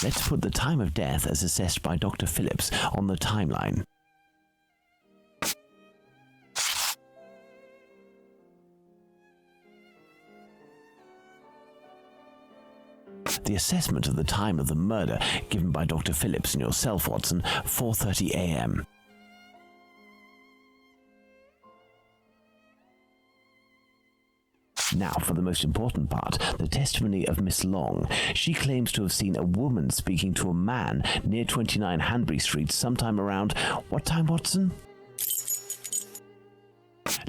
Let's put the time of death as assessed by Dr. Phillips on the timeline. The assessment of the time of the murder given by Dr. Phillips and yourself, Watson, 4:30 a.m. Now for the most important part, the testimony of Miss Long. She claims to have seen a woman speaking to a man near 29 Hanbury Street sometime around... what time, Watson?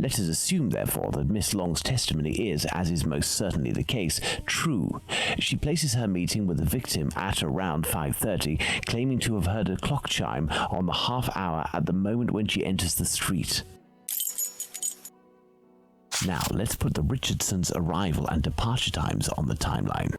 Let us assume, therefore, that Miss Long's testimony is, as is most certainly the case, true. She places her meeting with the victim at around 5:30, claiming to have heard a clock chime on the half hour at the moment when she enters the street. Now, let's put the Richardsons' arrival and departure times on the timeline.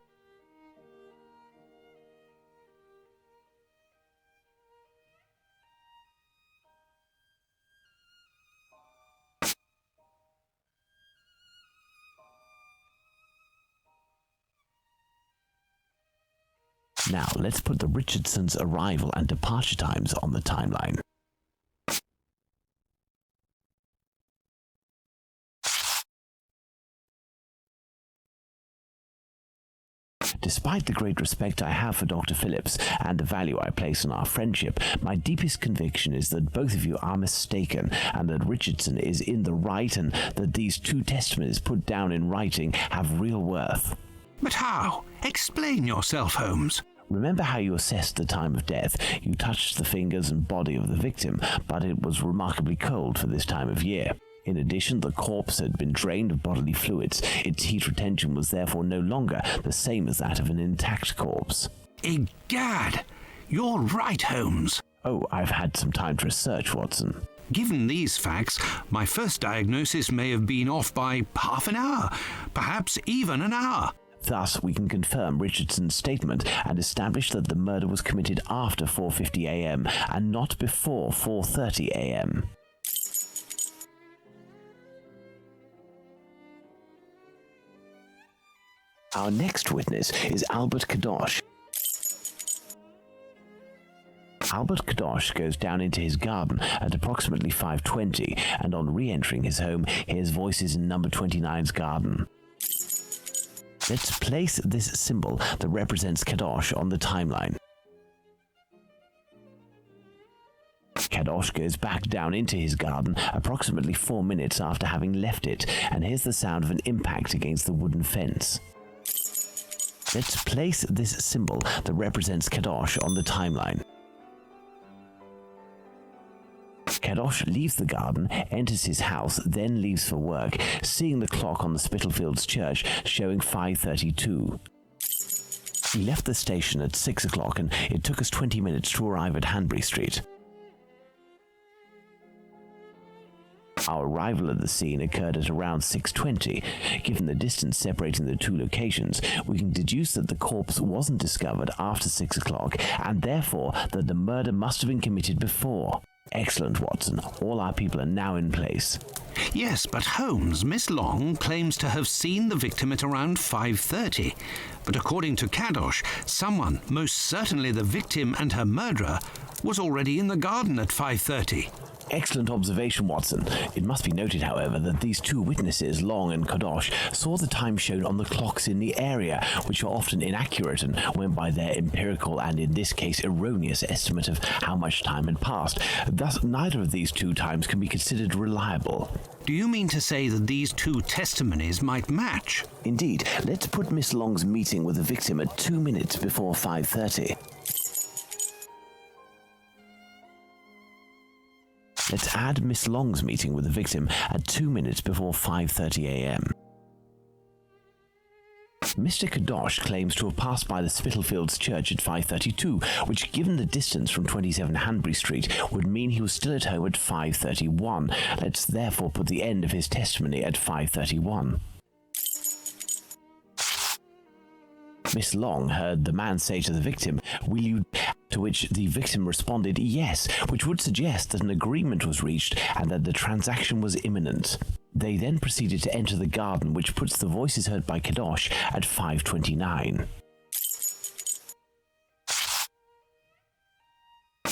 Now, let's put the Richardsons' arrival and departure times on the timeline. Despite the great respect I have for Dr. Phillips and the value I place on our friendship, my deepest conviction is that both of you are mistaken, and that Richardson is in the right, and that these two testimonies put down in writing have real worth. But how? Explain yourself, Holmes. Remember how you assessed the time of death. You touched the fingers and body of the victim, but it was remarkably cold for this time of year. In addition, the corpse had been drained of bodily fluids. Its heat retention was therefore no longer the same as that of an intact corpse. Egad! You're right, Holmes. Oh, I've had some time to research, Watson. Given these facts, my first diagnosis may have been off by half an hour, perhaps even an hour. Thus, we can confirm Richardson's statement and establish that the murder was committed after 4:50 a.m. and not before 4:30 a.m. Our next witness is Albert Kadosh. Albert Kadosh goes down into his garden at approximately 5:20 and on re-entering his home hears voices in number 29's garden. Let's place this symbol that represents Kadosh on the timeline. Kadosh goes back down into his garden approximately 4 minutes after having left it and hears the sound of an impact against the wooden fence. Let's place this symbol that represents Kadosh on the timeline. Kadosh leaves the garden, enters his house, then leaves for work, seeing the clock on the Spitalfields church showing 5:32. He left the station at 6 o'clock and it took us 20 minutes to arrive at Hanbury Street. Our arrival at the scene occurred at around 6:20. Given the distance separating the two locations, we can deduce that the corpse wasn't discovered after 6 o'clock and therefore that the murder must have been committed before. Excellent, Watson. All our people are now in place. Yes, but Holmes, Miss Long claims to have seen the victim at around 5:30. But according to Kadosh, someone, most certainly the victim and her murderer, was already in the garden at 5:30. Excellent observation, Watson. It must be noted, however, that these two witnesses, Long and Kadosh, saw the time shown on the clocks in the area, which are often inaccurate and went by their empirical and, in this case, erroneous estimate of how much time had passed. Thus, neither of these two times can be considered reliable. Do you mean to say that these two testimonies might match? Indeed. Let's put Miss Long's meeting with the victim at 2 minutes before 5:30. Let's add Miss Long's meeting with the victim at 2 minutes before 5:30 a.m. Mr. Kadosh claims to have passed by the Spitalfields church at 5:32, which, given the distance from 27 Hanbury Street, would mean he was still at home at 5:31. Let's therefore put the end of his testimony at 5:31. Miss Long heard the man say to the victim, "Will you?" To which the victim responded, "Yes," which would suggest that an agreement was reached and that the transaction was imminent. They then proceeded to enter the garden, which puts the voices heard by Kadosh at 5:29.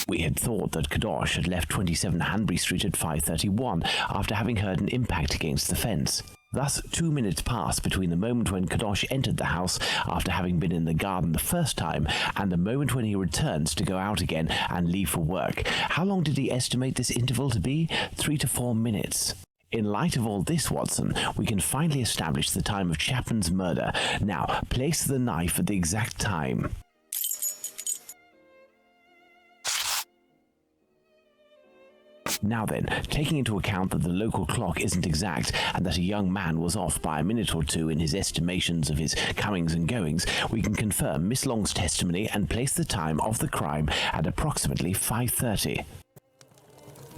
We had thought that Kadosh had left 27 Hanbury Street at 5:31 after having heard an impact against the fence. Thus, 2 minutes passed between the moment when Kadosh entered the house after having been in the garden the first time and the moment when he returns to go out again and leave for work. How long did he estimate this interval to be? 3 to 4 minutes. In light of all this, Watson, we can finally establish the time of Chapman's murder. Now, place the knife at the exact time. Now then, taking into account that the local clock isn't exact and that a young man was off by a minute or two in his estimations of his comings and goings, we can confirm Miss Long's testimony and place the time of the crime at approximately 5:30.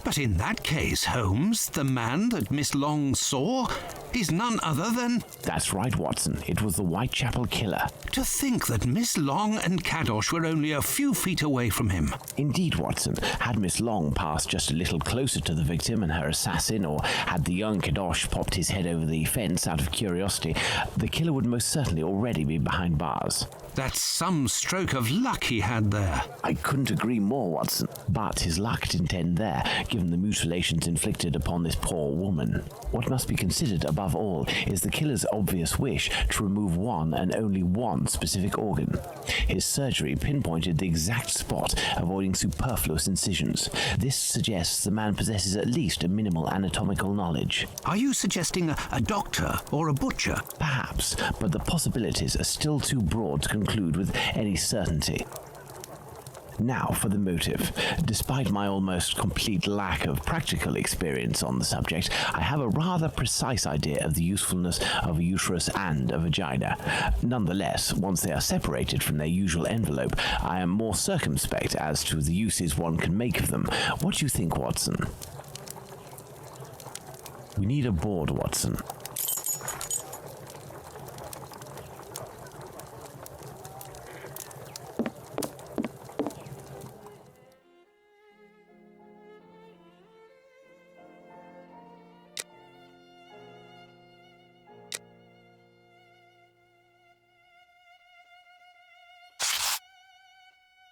But in that case, Holmes, the man that Miss Long saw is none other than... That's right, Watson. It was the Whitechapel killer. To think that Miss Long and Kadosh were only a few feet away from him. Indeed, Watson. Had Miss Long passed just a little closer to the victim and her assassin, or had the young Kadosh popped his head over the fence out of curiosity, the killer would most certainly already be behind bars. That's some stroke of luck he had there. I couldn't agree more, Watson. But his luck didn't end there, given the mutilations inflicted upon this poor woman. What must be considered above all is the killer's obvious wish to remove one and only one specific organ. His surgery pinpointed the exact spot, avoiding superfluous incisions. This suggests the man possesses at least a minimal anatomical knowledge. Are you suggesting a doctor or a butcher? Perhaps, but the possibilities are still too broad to conclude with any certainty. Now for the motive. Despite my almost complete lack of practical experience on the subject, I have a rather precise idea of the usefulness of a uterus and a vagina. Nonetheless, once they are separated from their usual envelope, I am more circumspect as to the uses one can make of them. What do you think, Watson? We need a board, Watson.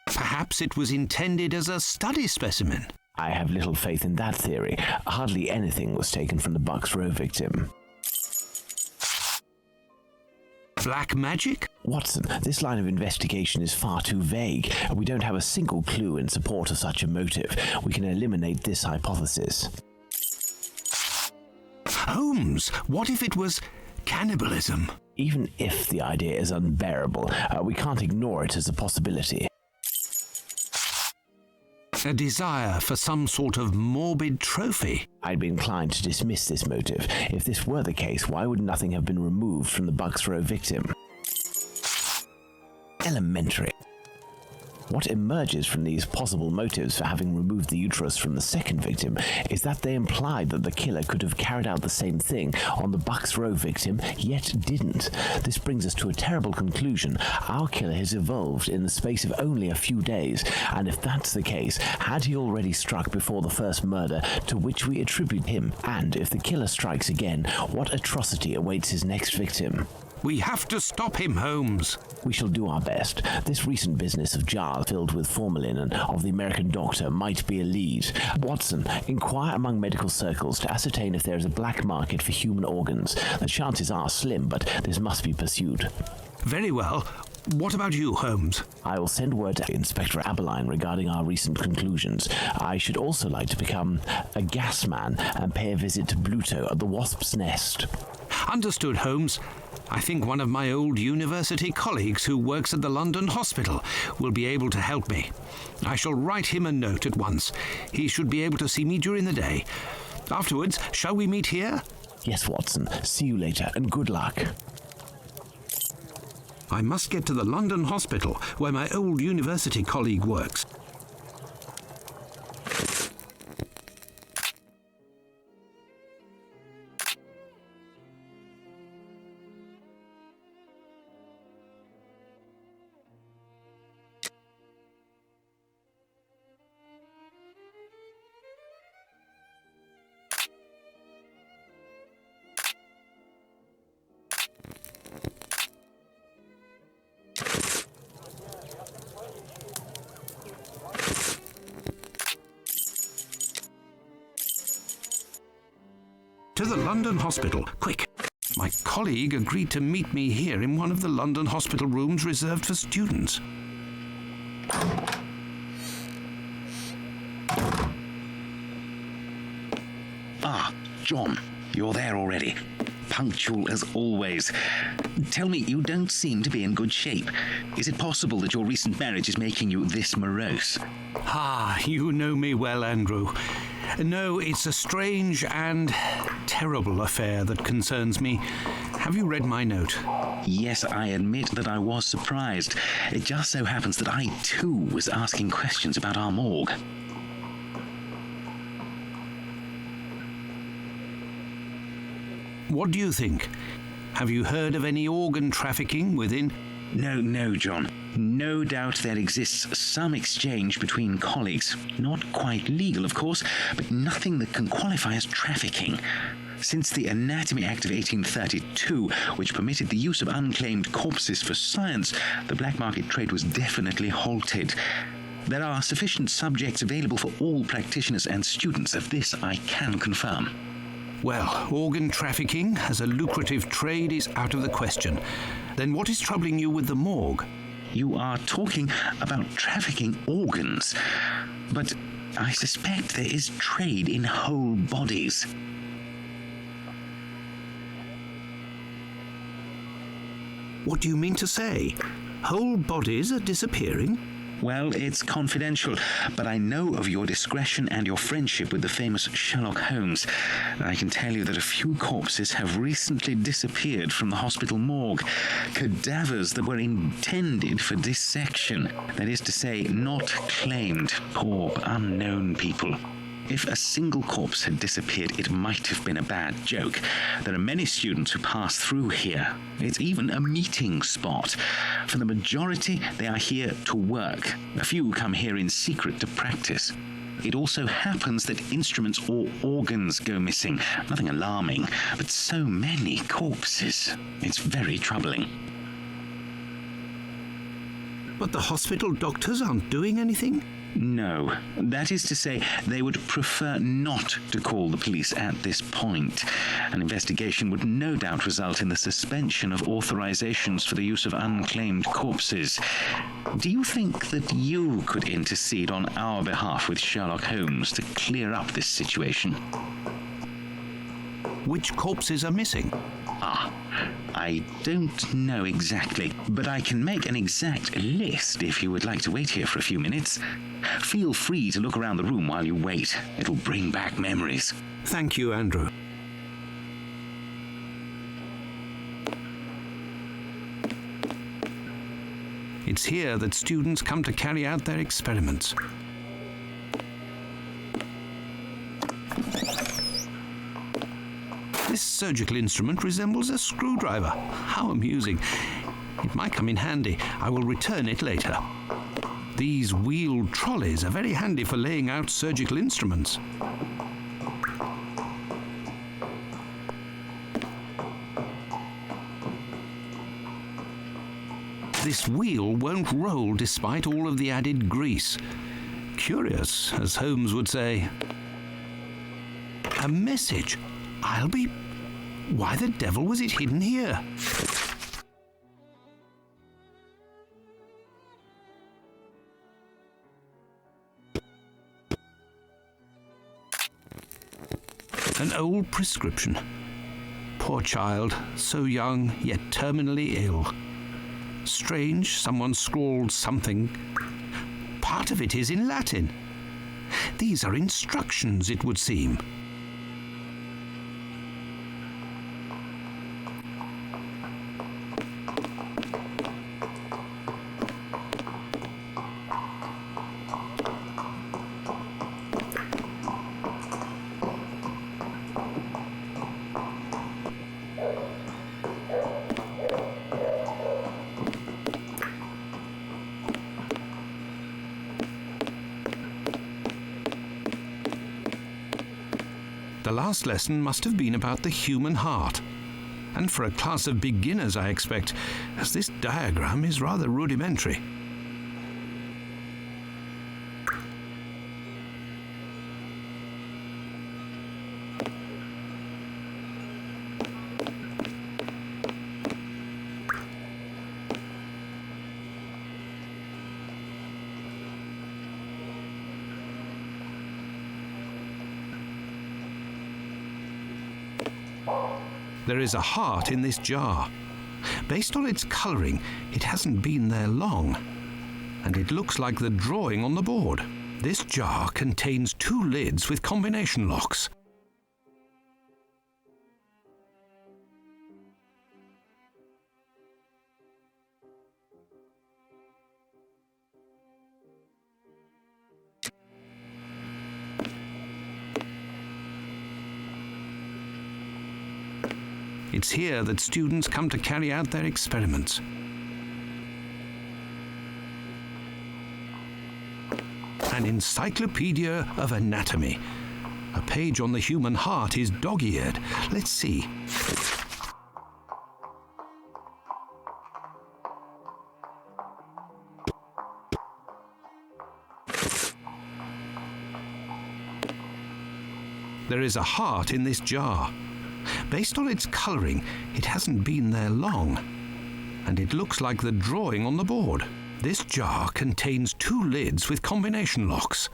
Perhaps it was intended as a study specimen. I have little faith in that theory. Hardly anything was taken from the Bucks Row victim. Black magic? Watson, this line of investigation is far too vague. We don't have a single clue in support of such a motive. We can eliminate this hypothesis. Holmes, what if it was cannibalism? Even if the idea is unbearable, we can't ignore it as a possibility. A desire for some sort of morbid trophy. I'd be inclined to dismiss this motive. If this were the case, why would nothing have been removed from the Bucks Row victim? Elementary. What emerges from these possible motives for having removed the uterus from the second victim is that they implied that the killer could have carried out the same thing on the Bucks Row victim, yet didn't. This brings us to a terrible conclusion. Our killer has evolved in the space of only a few days, and if that's the case, had he already struck before the first murder to which we attribute him? And if the killer strikes again, what atrocity awaits his next victim? We have to stop him, Holmes. We shall do our best. This recent business of jars filled with formalin and of the American doctor might be a lead. Watson, inquire among medical circles to ascertain if there is a black market for human organs. The chances are slim, but this must be pursued. Very well. What about you, Holmes? I will send word to Inspector Aberline regarding our recent conclusions. I should also like to become a gas man and pay a visit to Bluto at the Wasp's Nest. Understood, Holmes. I think one of my old university colleagues who works at the London hospital will be able to help me. I shall write him a note at once. He should be able to see me during the day. Afterwards, shall we meet here? Yes, Watson. See you later, and good luck. I must get to the London hospital, where my old university colleague works. the London hospital. Quick! My colleague agreed to meet me here in one of the London hospital rooms reserved for students. Ah, John, you're there already. Punctual as always. Tell me, you don't seem to be in good shape. Is it possible that your recent marriage is making you this morose? Ah, you know me well, Andrew. No, it's a strange and terrible affair that concerns me. Have you read my note? Yes, I admit that I was surprised. It just so happens that I, too, was asking questions about our morgue. What do you think? Have you heard of any organ trafficking within? No, John. No doubt there exists some exchange between colleagues. Not quite legal, of course, but nothing that can qualify as trafficking. Since the Anatomy Act of 1832, which permitted the use of unclaimed corpses for science, the black market trade was definitely halted. There are sufficient subjects available for all practitioners and students. Of this I can confirm. Well, organ trafficking as a lucrative trade is out of the question. Then what is troubling you with the morgue? You are talking about trafficking organs, but I suspect there is trade in whole bodies. What do you mean to say? Whole bodies are disappearing? Well, it's confidential, but I know of your discretion and your friendship with the famous Sherlock Holmes. I can tell you that a few corpses have recently disappeared from the hospital morgue. Cadavers that were intended for dissection. That is to say, not claimed. Poor, unknown people. If a single corpse had disappeared, it might have been a bad joke. There are many students who pass through here. It's even a meeting spot. For the majority, they are here to work. A few come here in secret to practice. It also happens that instruments or organs go missing. Nothing alarming, but so many corpses. It's very troubling. But the hospital doctors aren't doing anything? No. That is to say, they would prefer not to call the police at this point. An investigation would no doubt result in the suspension of authorizations for the use of unclaimed corpses. Do you think that you could intercede on our behalf with Sherlock Holmes to clear up this situation? Which corpses are missing? I don't know exactly, but I can make an exact list if you would like to wait here for a few minutes. Feel free to look around the room while you wait. It'll bring back memories. Thank you, Andrew. It's here that students come to carry out their experiments. This surgical instrument resembles a screwdriver. How amusing. It might come in handy. I will return it later. These wheeled trolleys are very handy for laying out surgical instruments. This wheel won't roll despite all of the added grease. Curious, as Holmes would say. A message. Why the devil was it hidden here? An old prescription. Poor child, so young, yet terminally ill. Strange, someone scrawled something. Part of it is in Latin. These are instructions, it would seem. The last lesson must have been about the human heart. And for a class of beginners, I expect, as this diagram is rather rudimentary. There is a heart in this jar. Based on its colouring, it hasn't been there long, and it looks like the drawing on the board. This jar contains 2 lids with combination locks. It's here that students come to carry out their experiments. An encyclopedia of anatomy. A page on the human heart is dog-eared. Let's see. There is a heart in this jar. Based on its colouring, it hasn't been there long, and it looks like the drawing on the board. This jar contains 2 lids with combination locks.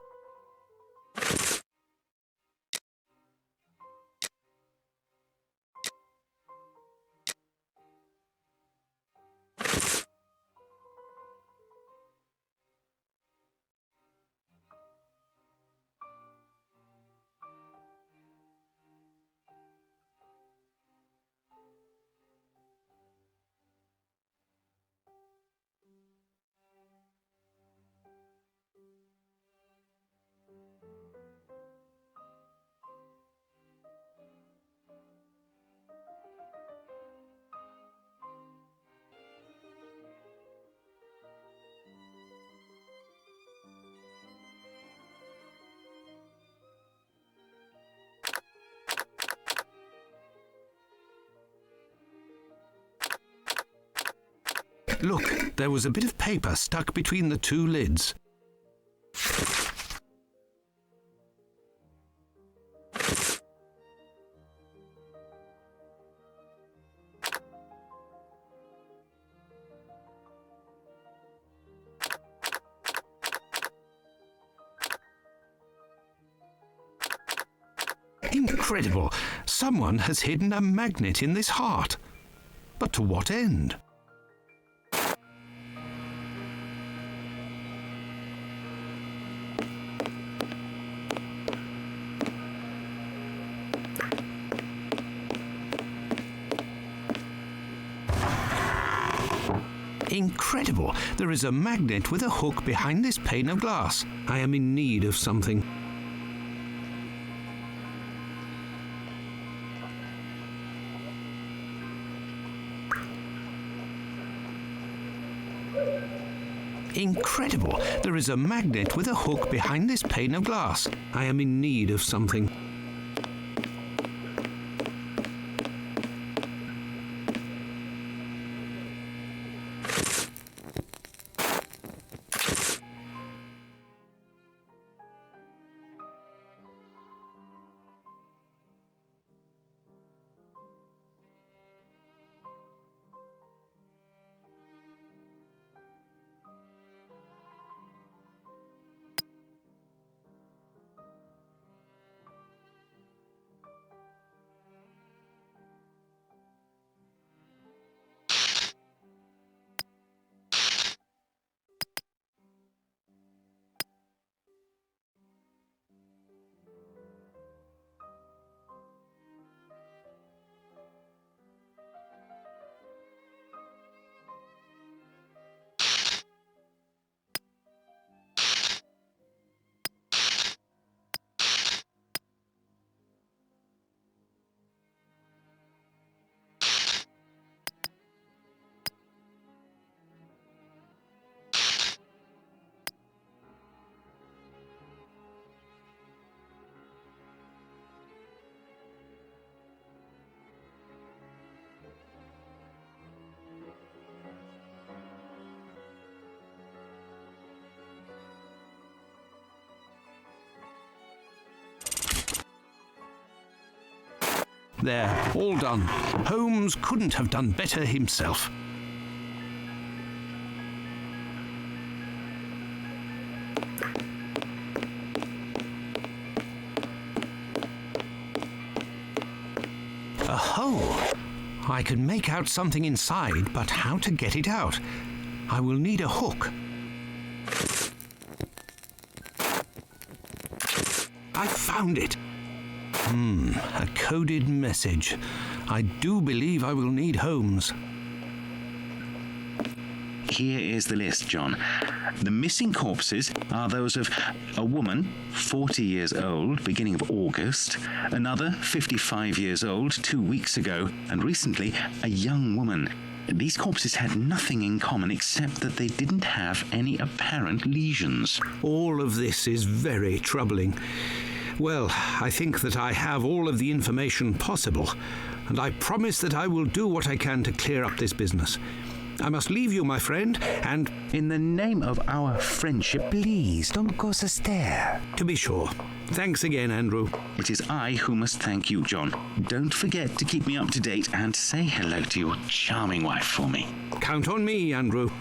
Look, there was a bit of paper stuck between the 2 lids. Incredible! Someone has hidden a magnet in this heart. But to what end? Incredible! There is a magnet with a hook behind this pane of glass. I am in need of something. Incredible! There is a magnet with a hook behind this pane of glass. I am in need of something. There, all done. Holmes couldn't have done better himself. A hole. I can make out something inside, but how to get it out? I will need a hook. I found it. A coded message. I do believe I will need Holmes. Here is the list, John. The missing corpses are those of a woman, 40 years old, beginning of August, another, 55 years old, 2 weeks ago, and recently, a young woman. These corpses had nothing in common except that they didn't have any apparent lesions. All of this is very troubling. Well, I think that I have all of the information possible, and I promise that I will do what I can to clear up this business. I must leave you, my friend, and In the name of our friendship, Please, don't go so stare. to be sure. Thanks again, Andrew. it is I who must thank you, John. Don't forget to keep me up to date and say hello to your charming wife for me. Count on me, Andrew.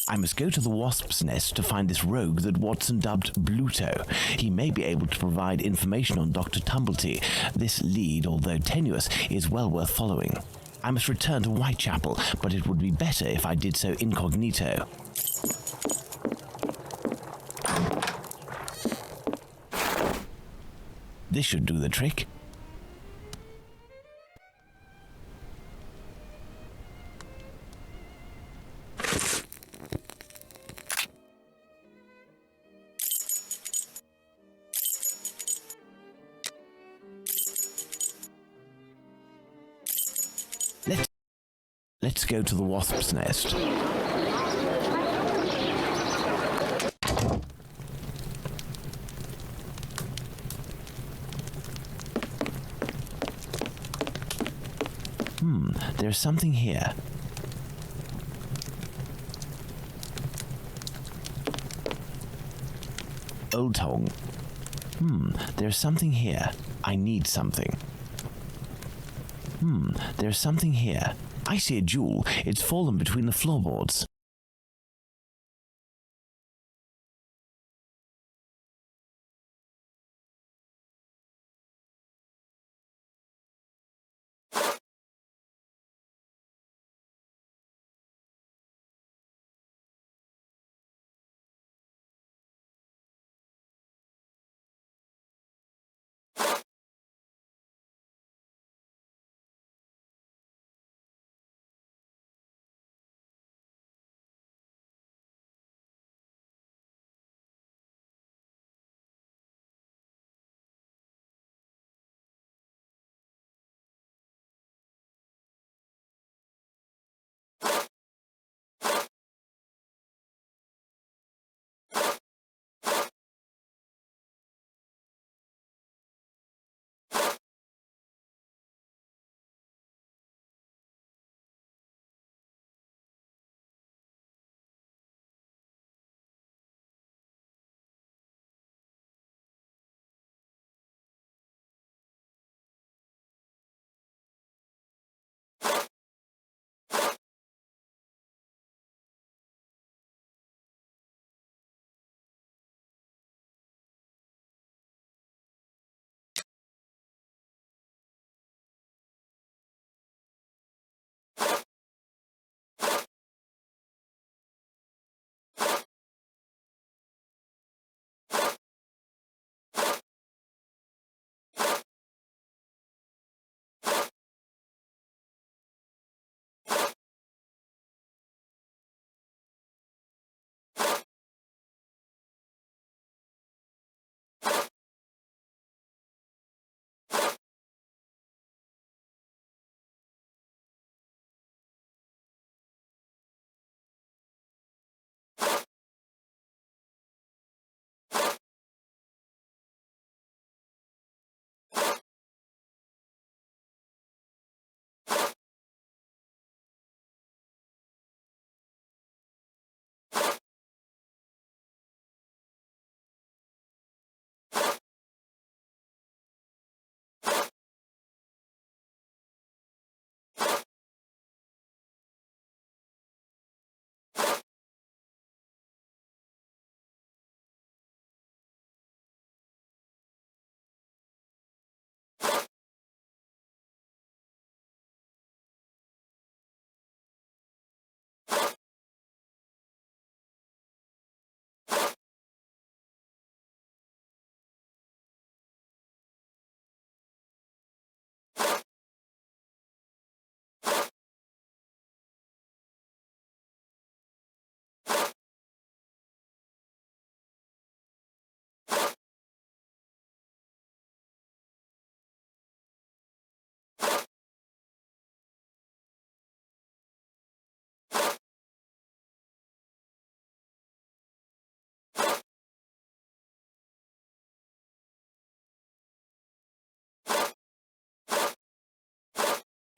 I must go to the Wasp's Nest to find this rogue that Watson dubbed Bluto. He may be able to provide information on Dr. Tumblety. This lead, although tenuous, is well worth following. I must return to Whitechapel, but it would be better if I did so incognito. This should do the trick. Let's go to the Wasp's Nest. There's something here. Old Tong. There's something here. I need something. There's something here. I see a jewel. It's fallen between the floorboards.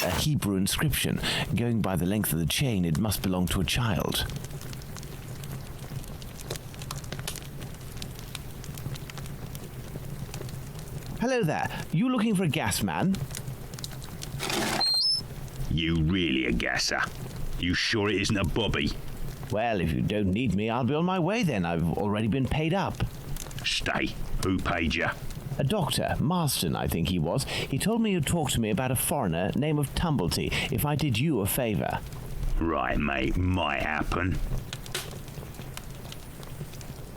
a Hebrew inscription. Going by the length of the chain, it must belong to a child. Hello there. You looking for a gas man? You really a gasser? You sure it isn't a bobby? Well, if you don't need me, I'll be on my way then. I've already been paid up. Stay. Who paid you? A doctor, Marston, I think he was. He told me you'd talk to me about a foreigner, name of Tumblety, if I did you a favour. Right, mate. Might happen.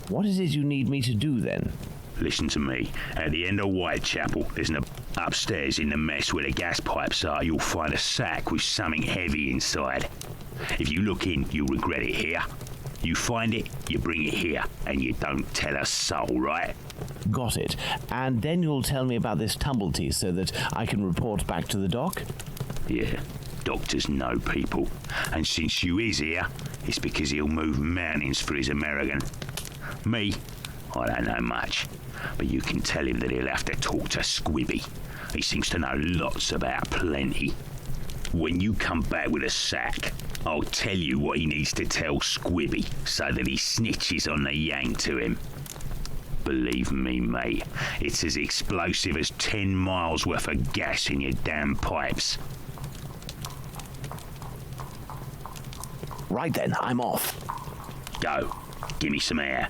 What is it you need me to do then? Listen to me. At the end of Whitechapel, there's an upstairs in the mess where the gas pipes are, you'll find a sack with something heavy inside. If you look in, you'll regret it here. You find it, you bring it here, and you don't tell a soul, right? Got it. And then you'll tell me about this Tumblety so that I can report back to the doc? Yeah, doctors know people. And since you is here, it's because he'll move mountains for his American. Me, I don't know much, but you can tell him that he'll have to talk to Squibby. He seems to know lots about plenty. When you come back with a sack, I'll tell you what he needs to tell Squibby so that he snitches on the yank to him. Believe me, mate, it's as explosive as 10 miles worth of gas in your damn pipes. Right then, I'm off. Go, give me some air.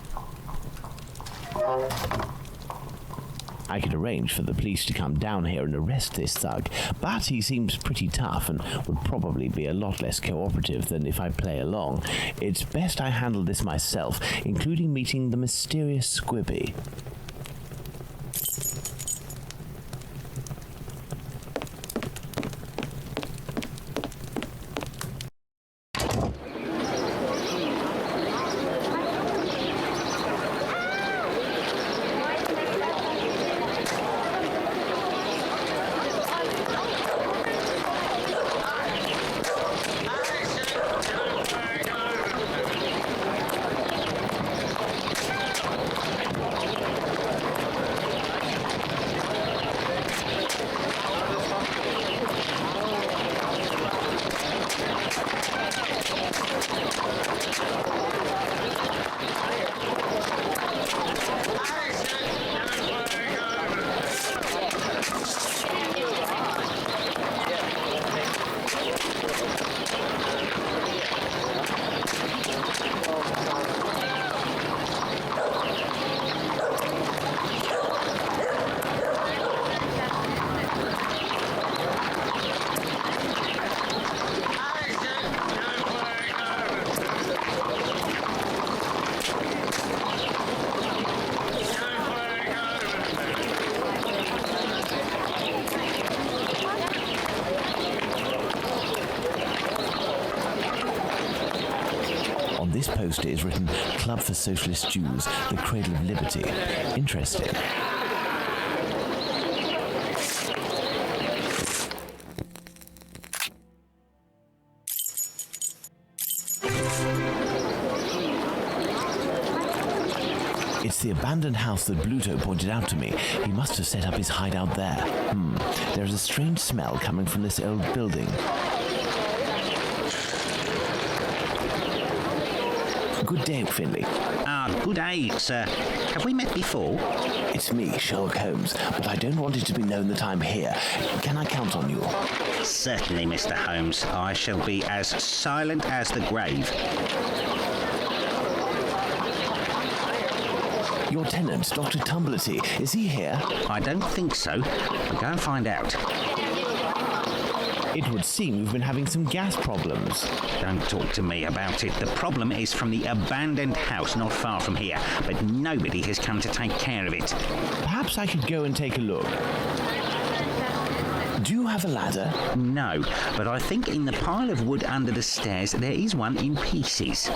I could arrange for the police to come down here and arrest this thug, but he seems pretty tough and would probably be a lot less cooperative than if I play along. It's best I handle this myself, including meeting the mysterious Squibby. This poster is written Club for Socialist Jews, the Cradle of Liberty. Interesting. It's the abandoned house that Bluto pointed out to me. He must have set up his hideout there. There's a strange smell coming from this old building. Good day, Finley. Good day, sir. Have we met before? It's me, Sherlock Holmes, but I don't want it to be known that I'm here. Can I count on you? Certainly, Mr. Holmes. I shall be as silent as the grave. Your tenant, Dr. Tumblety, is he here? I don't think so. We'll go and find out. It would seem you've been having some gas problems. Don't talk to me about it. The problem is from the abandoned house not far from here, but nobody has come to take care of it. Perhaps I could go and take a look. Do you have a ladder? No, but I think in the pile of wood under the stairs there is one in pieces.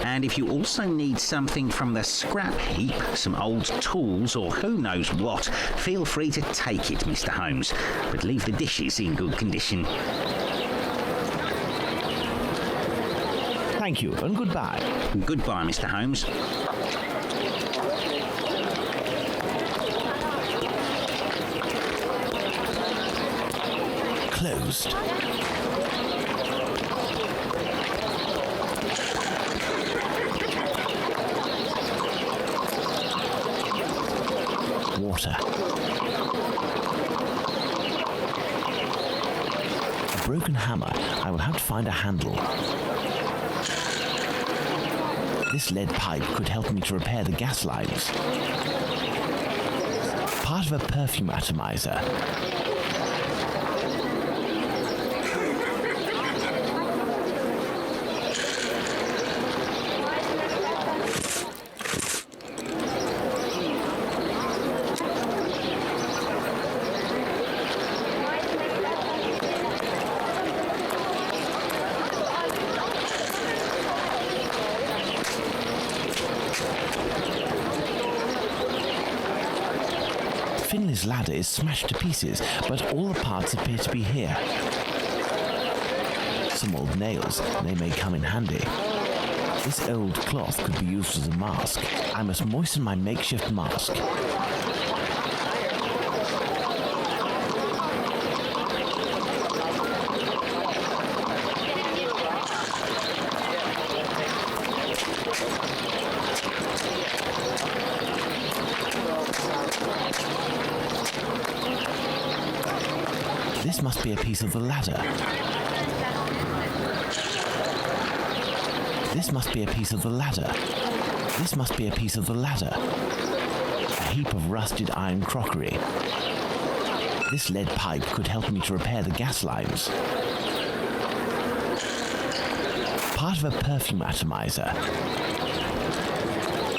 And if you also need something from the scrap heap, some old tools or who knows what, feel free to take it, Mr. Holmes. But leave the dishes in good condition. Thank you, and goodbye. Goodbye, Mr. Holmes. Close. closed. Water. A broken hammer. I will have to find a handle. This lead pipe could help me to repair the gas lines. Part of a perfume atomizer. Finley's ladder is smashed to pieces, but all the parts appear to be here. Some old nails, they may come in handy. This old cloth could be used as a mask. I must moisten my makeshift mask. This must be a piece of the ladder. This must be a piece of the ladder. This must be a piece of the ladder. A heap of rusted iron crockery. This lead pipe could help me to repair the gas lines. Part of a perfume atomizer.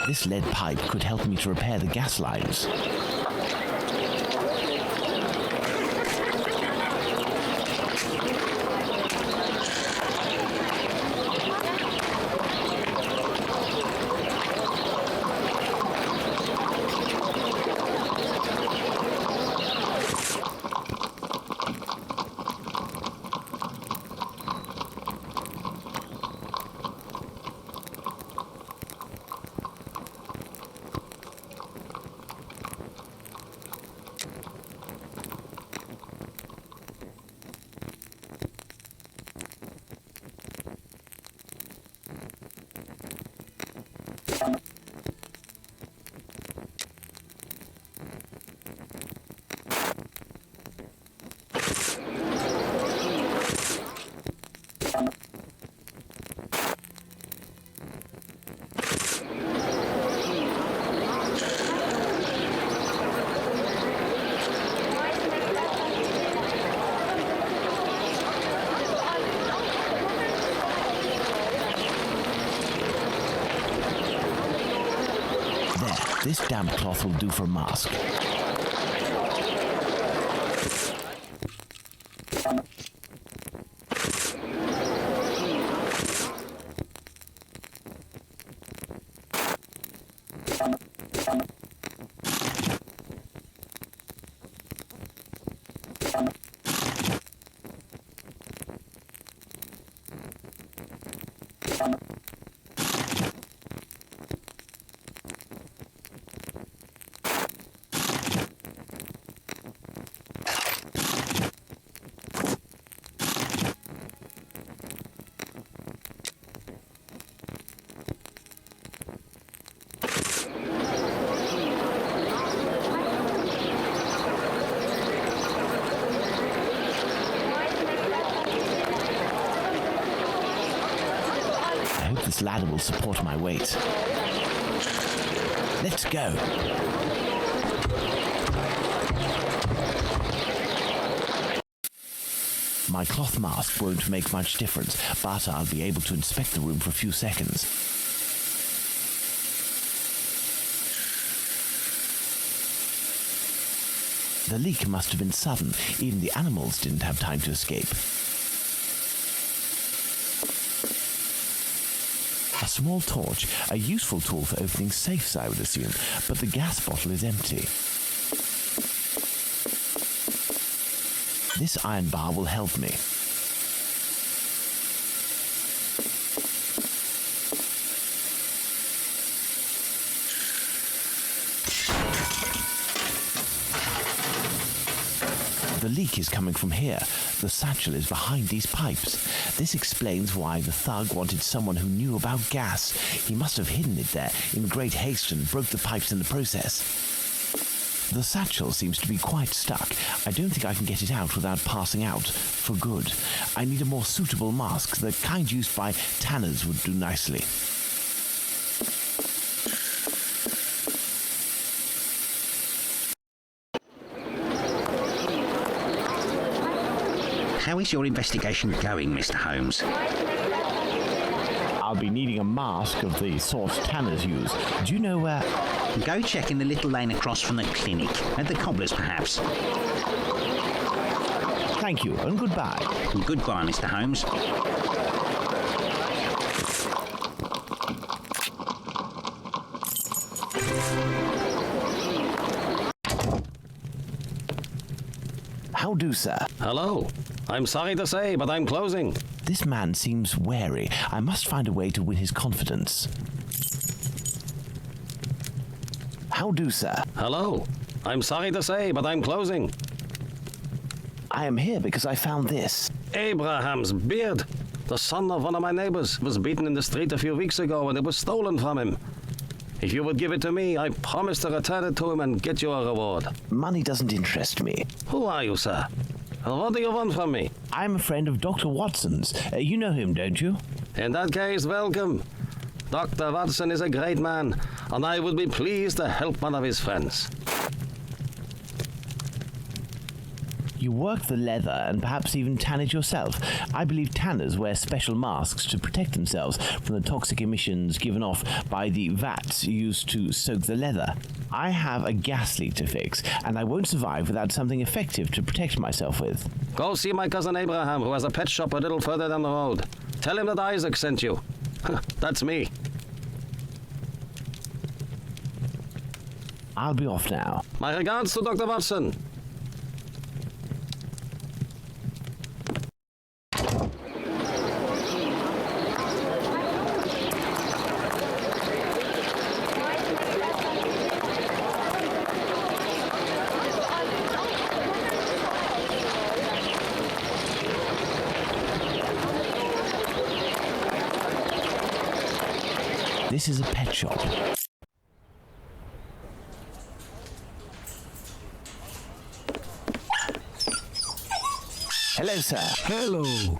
This lead pipe could help me to repair the gas lines. This damp cloth will do for a mask. This ladder will support my weight. Let's go. My cloth mask won't make much difference, but I'll be able to inspect the room for a few seconds. The leak must have been sudden. Even the animals didn't have time to escape. A small torch, a useful tool for opening safes, I would assume, but the gas bottle is empty. This iron bar will help me. The leak is coming from here. The satchel is behind these pipes. This explains why the thug wanted someone who knew about gas. He must have hidden it there in great haste and broke the pipes in the process. The satchel seems to be quite stuck. I don't think I can get it out without passing out for good. I need a more suitable mask. The kind used by tanners would do nicely. How is your investigation going, Mr. Holmes? I'll be needing a mask of the sort tanners use. Do you know where... Go check in the little lane across from the clinic. At the cobbler's, perhaps. Thank you, and goodbye. Goodbye, Mr. Holmes. How do, sir? Hello. I'm sorry to say, but I'm closing. This man seems wary. I must find a way to win his confidence. How do, sir? Hello. I'm sorry to say, but I'm closing. I am here because I found this. Abraham's beard. The son of one of my neighbors was beaten in the street a few weeks ago and it was stolen from him. If you would give it to me, I promise to return it to him and get you a reward. Money doesn't interest me. Who are you, sir? And what do you want from me? I'm a friend of Dr. Watson's. You know him, don't you? In that case, welcome. Dr. Watson is a great man, and I would be pleased to help one of his friends. You work the leather and perhaps even tan it yourself. I believe tanners wear special masks to protect themselves from the toxic emissions given off by the vats used to soak the leather. I have a gas leak to fix, and I won't survive without something effective to protect myself with. Go see my cousin Abraham, who has a pet shop a little further down the road. Tell him that Isaac sent you. That's me. I'll be off now. My regards to Dr. Watson. This is a pet shop. Hello, sir. Hello.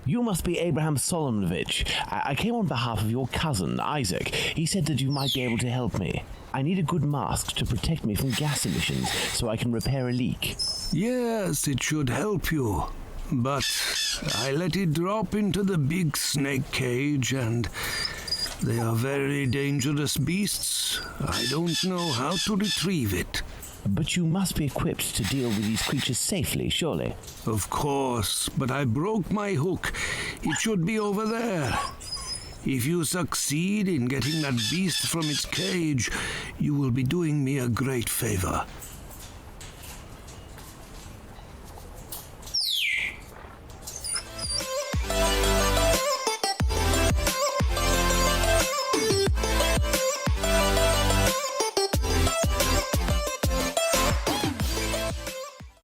You must be Abraham Solomonovich. I came on behalf of your cousin, Isaac. He said that you might be able to help me. I need a good mask to protect me from gas emissions so I can repair a leak. Yes, it should help you. But I let it drop into the big snake cage and they are very dangerous beasts. I don't know how to retrieve it. But you must be equipped to deal with these creatures safely, surely. Of course, but I broke my hook. It should be over there. If you succeed in getting that beast from its cage, you will be doing me a great favor.